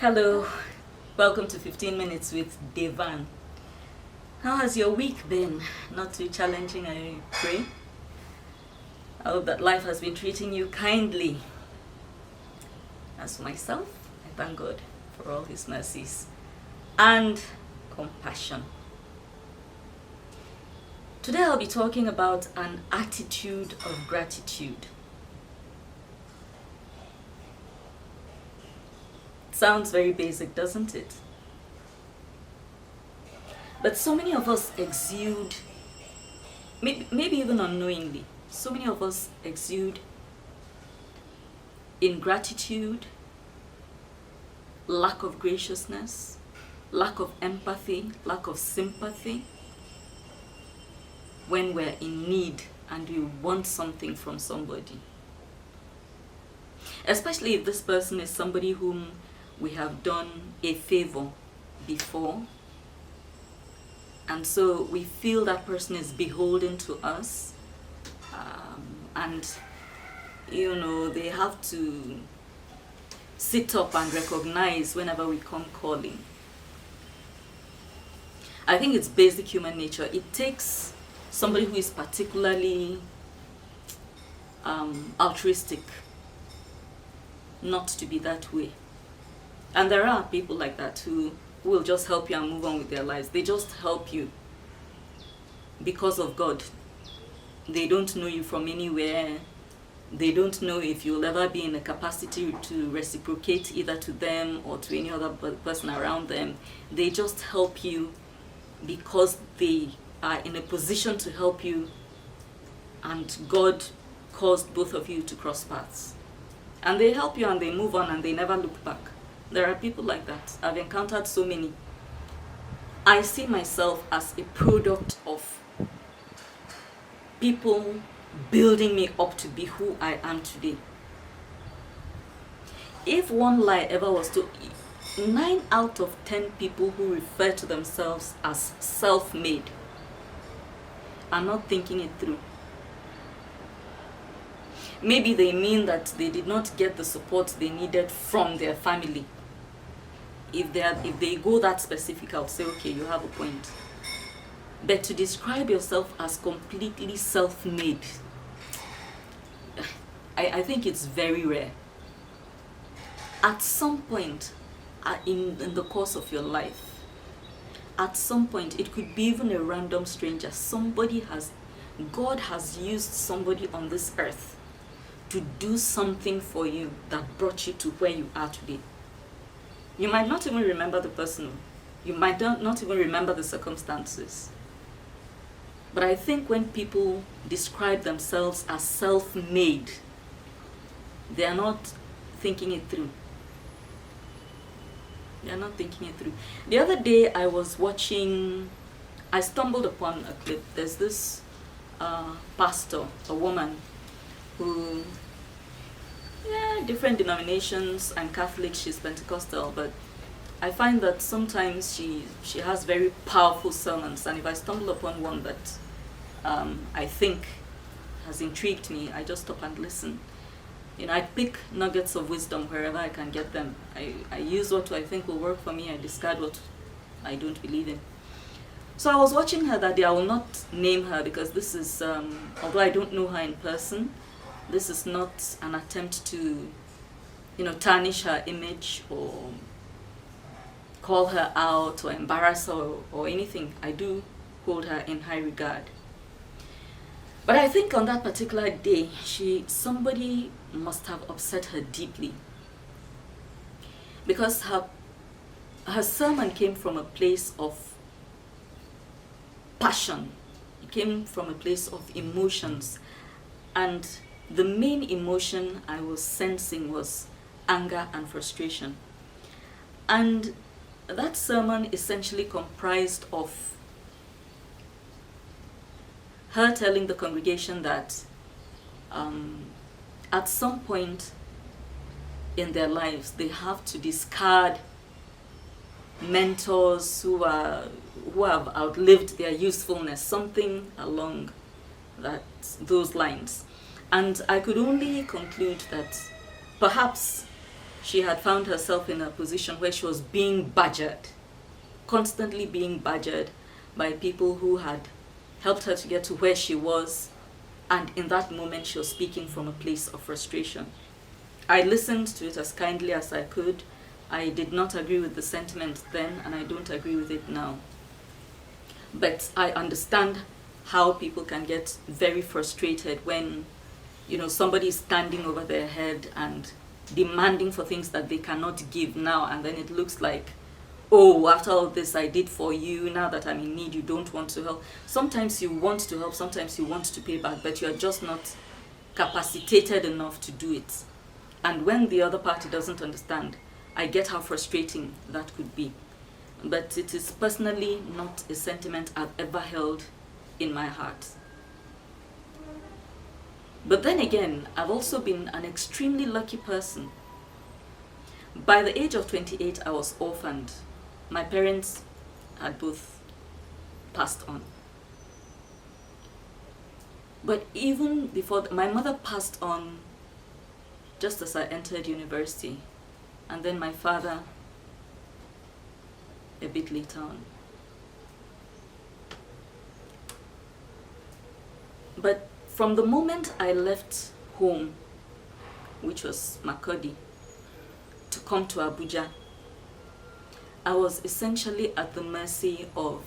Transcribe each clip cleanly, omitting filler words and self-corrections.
Hello, welcome to 15 Minutes with Devan. How has your week been? Not too challenging, I pray. I hope that life has been treating you kindly. As for myself, I thank God for all His mercies and compassion. Today I'll be talking about an attitude of gratitude. Sounds very basic, doesn't it? But so many of us exude, maybe even unknowingly, so many of us exude ingratitude, lack of graciousness, lack of empathy, lack of sympathy when we're in need and we want something from somebody. Especially if this person is somebody whom we have done a favor before, and so we feel that person is beholden to us, and they have to sit up and recognize whenever we come calling. I think it's basic human nature. It takes somebody who is particularly altruistic not to be that way. And there are people like that who will just help you and move on with their lives. They just help you because of God. They don't know you from anywhere. They don't know if you'll ever be in a capacity to reciprocate either to them or to any other person around them. They just help you because they are in a position to help you, and God caused both of you to cross paths. And they help you and they move on and they never look back. There are people like that. I've encountered so many. I see myself as a product of people building me up to be who I am today. If one lie ever was to, 9 out of 10 people who refer to themselves as self-made are not thinking it through. Maybe they mean that they did not get the support they needed from their family. If they go that specific, I'll say, okay, you have a point. But to describe yourself as completely self-made, I think it's very rare. At some point in the course of your life, at some point, it could be even a random stranger, God has used somebody on this earth to do something for you that brought you to where you are today. You might not even remember the person. You might not even remember the circumstances. But I think when people describe themselves as self-made, they are not thinking it through. They are not thinking it through. The other day I stumbled upon a clip. There's this pastor, a woman, who, different denominations. I'm Catholic, she's Pentecostal, but I find that sometimes she has very powerful sermons, and if I stumble upon one that I think has intrigued me, I just stop and listen. I pick nuggets of wisdom wherever I can get them. I use what I think will work for me, I discard what I don't believe in. So I was watching her that day. I will not name her because this is, although I don't know her in person, this is not an attempt to, tarnish her image or call her out or embarrass her or anything. I do hold her in high regard. But I think on that particular day, somebody must have upset her deeply, because her sermon came from a place of passion. It came from a place of emotions, and the main emotion I was sensing was anger and frustration. And that sermon essentially comprised of her telling the congregation that at some point in their lives they have to discard mentors who have outlived their usefulness, something along those lines. And I could only conclude that perhaps she had found herself in a position where she was being badgered, constantly being badgered by people who had helped her to get to where she was, and in that moment she was speaking from a place of frustration. I listened to it as kindly as I could. I did not agree with the sentiment then, and I don't agree with it now. But I understand how people can get very frustrated when, somebody is standing over their head and demanding for things that they cannot give now, and then it looks like, oh, after all this I did for you, now that I'm in need, you don't want to help. Sometimes you want to help, sometimes you want to pay back, but you're just not capacitated enough to do it. And when the other party doesn't understand, I get how frustrating that could be. But it is personally not a sentiment I've ever held in my heart. But then again, I've also been an extremely lucky person. By the age of 28, I was orphaned. My parents had both passed on. But even before, my mother passed on just as I entered university, and then my father a bit later on. But from the moment I left home, which was Makurdi, to come to Abuja, I was essentially at the mercy of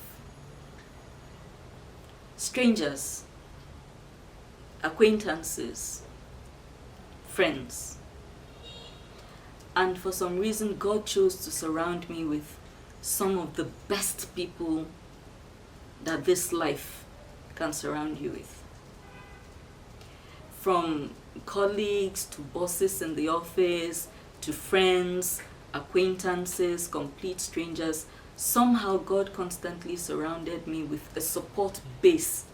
strangers, acquaintances, friends. And for some reason, God chose to surround me with some of the best people that this life can surround you with. From colleagues to bosses in the office, to friends, acquaintances, complete strangers, somehow God constantly surrounded me with a support base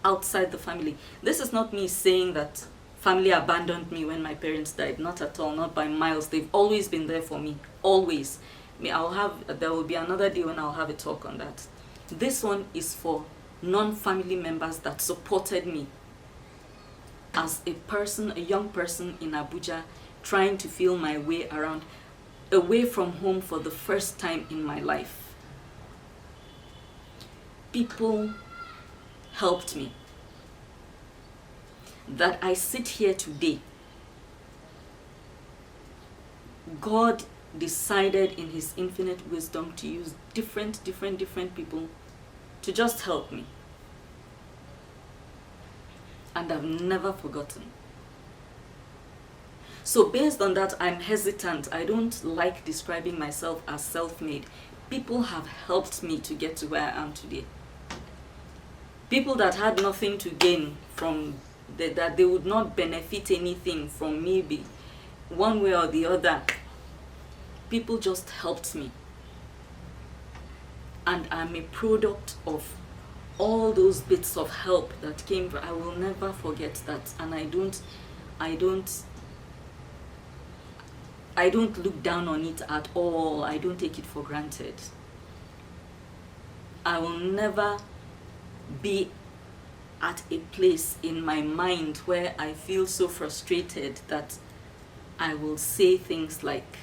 outside the family. This is not me saying that family abandoned me when my parents died. Not at all, not by miles. They've always been there for me, always. There will be another day when I'll have a talk on that. This one is for non-family members that supported me as a person, a young person in Abuja, trying to feel my way around, away from home for the first time in my life. People helped me. That I sit here today, God decided in His infinite wisdom to use different people to just help me. And I've never forgotten. So based on that, I'm hesitant. I don't like describing myself as self-made. People have helped me to get to where I am today. People that had nothing to gain from that they would not benefit anything from me one way or the other. People just helped me. And I'm a product of all those bits of help that came. I will never forget that. And I don't look down on it at all. I don't take it for granted. I will never be at a place in my mind where I feel so frustrated that I will say things like,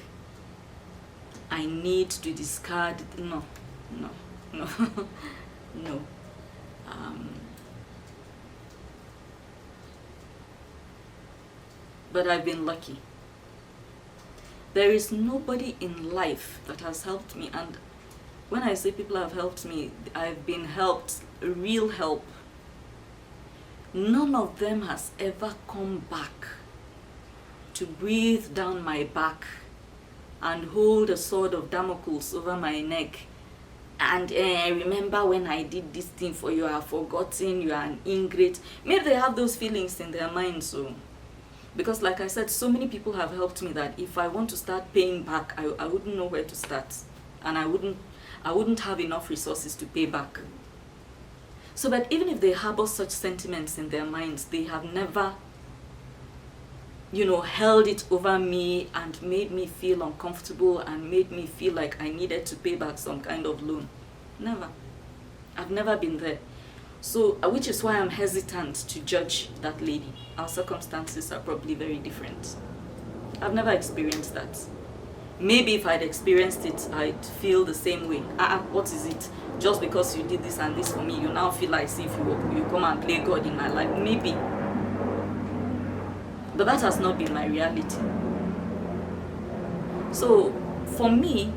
I need to discard. No. No. But I've been lucky. There is nobody in life that has helped me, and when I say people have helped me, I've been helped, real help. None of them has ever come back to breathe down my back and hold a sword of Damocles over my neck. And remember when I did this thing for you, I've forgotten, you are an ingrate. Maybe they have those feelings in their minds. So, because like I said, so many people have helped me that if I want to start paying back, I wouldn't know where to start. And I wouldn't have enough resources to pay back. So that even if they harbor such sentiments in their minds, they have never, held it over me and made me feel uncomfortable and made me feel like I needed to pay back some kind of loan. Never. I've never been there. So, which is why I'm hesitant to judge that lady. Our circumstances are probably very different. I've never experienced that. Maybe if I'd experienced it, I'd feel the same way. What is it? Just because you did this and this for me, you now feel like if you come and play God in my life. Maybe. But that has not been my reality. So, for me,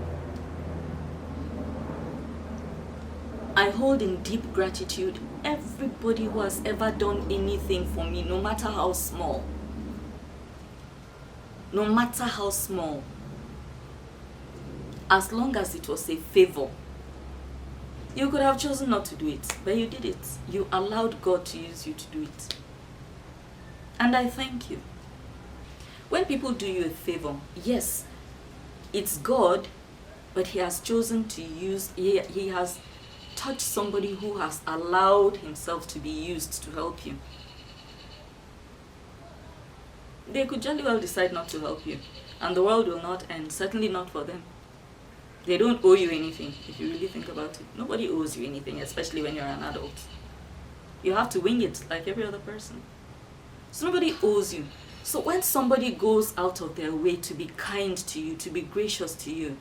I hold in deep gratitude everybody who has ever done anything for me, no matter how small. No matter how small. As long as it was a favor. You could have chosen not to do it, but you did it. You allowed God to use you to do it. And I thank you. When people do you a favor, yes, it's God, but He has chosen to use, He has touched somebody who has allowed himself to be used to help you. They could jolly well decide not to help you, and the world will not end, certainly not for them. They don't owe you anything, if you really think about it. Nobody owes you anything, especially when you're an adult. You have to wing it like every other person. So nobody owes you. So when somebody goes out of their way to be kind to you, to be gracious to you,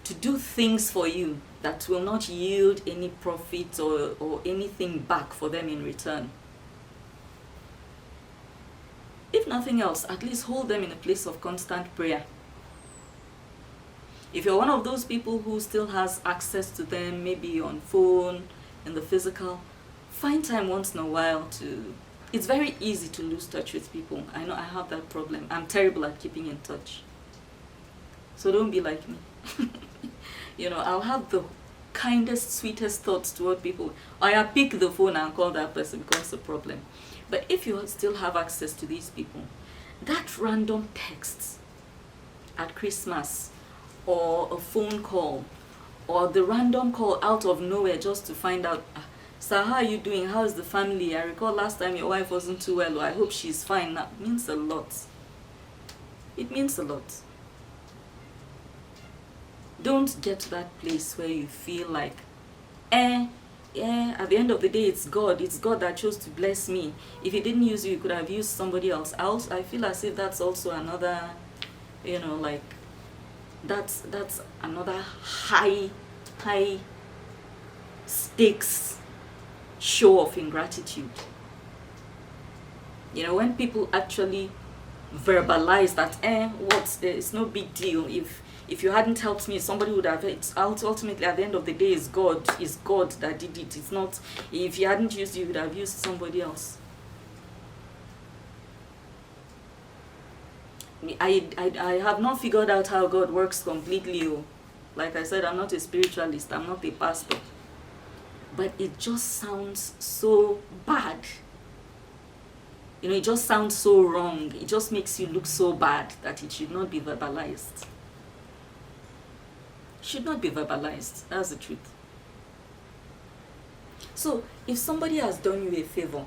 to do things for you that will not yield any profit or anything back for them in return, if nothing else, at least hold them in a place of constant prayer. If you're one of those people who still has access to them, maybe on phone, in the physical, find time once in a while to... It's very easy to lose touch with people. I know I have that problem. I'm terrible at keeping in touch. So don't be like me. I'll have the kindest, sweetest thoughts toward people. I pick the phone and call that person becomes a problem. But if you still have access to these people, that random text at Christmas, or a phone call, or the random call out of nowhere just to find out, sir, how are you doing? How's the family? I recall last time your wife wasn't too well, or I hope she's fine. That means a lot. It means a lot. Don't get to that place where you feel like, at the end of the day, it's God that chose to bless me. If He didn't use you, He could have used somebody else. I feel as if that's also another, that's another high stakes show of ingratitude. When people actually verbalize that, it's no big deal. If you hadn't helped me, somebody would have. It's ultimately, at the end of the day, it's God that did it. It's not, if He hadn't used you, He would have used somebody else. I have not figured out how God works completely. Like I said, I'm not a spiritualist, I'm not a pastor. But it just sounds so bad. It just sounds so wrong. It just makes you look so bad that it should not be verbalized. It should not be verbalized. That's the truth. So, if somebody has done you a favor,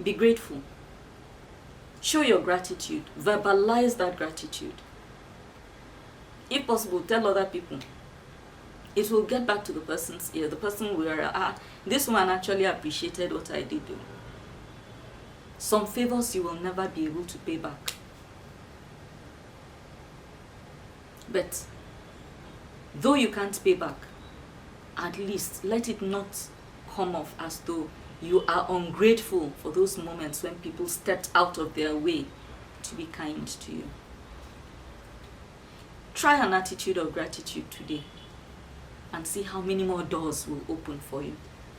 be grateful. Show your gratitude. Verbalize that gratitude. If possible, tell other people. It will get back to the person's ear. The person will, this one actually appreciated what I did do. Some favors you will never be able to pay back. But though you can't pay back, at least let it not come off as though you are ungrateful for those moments when people stepped out of their way to be kind to you. Try an attitude of gratitude today and see how many more doors will open for you.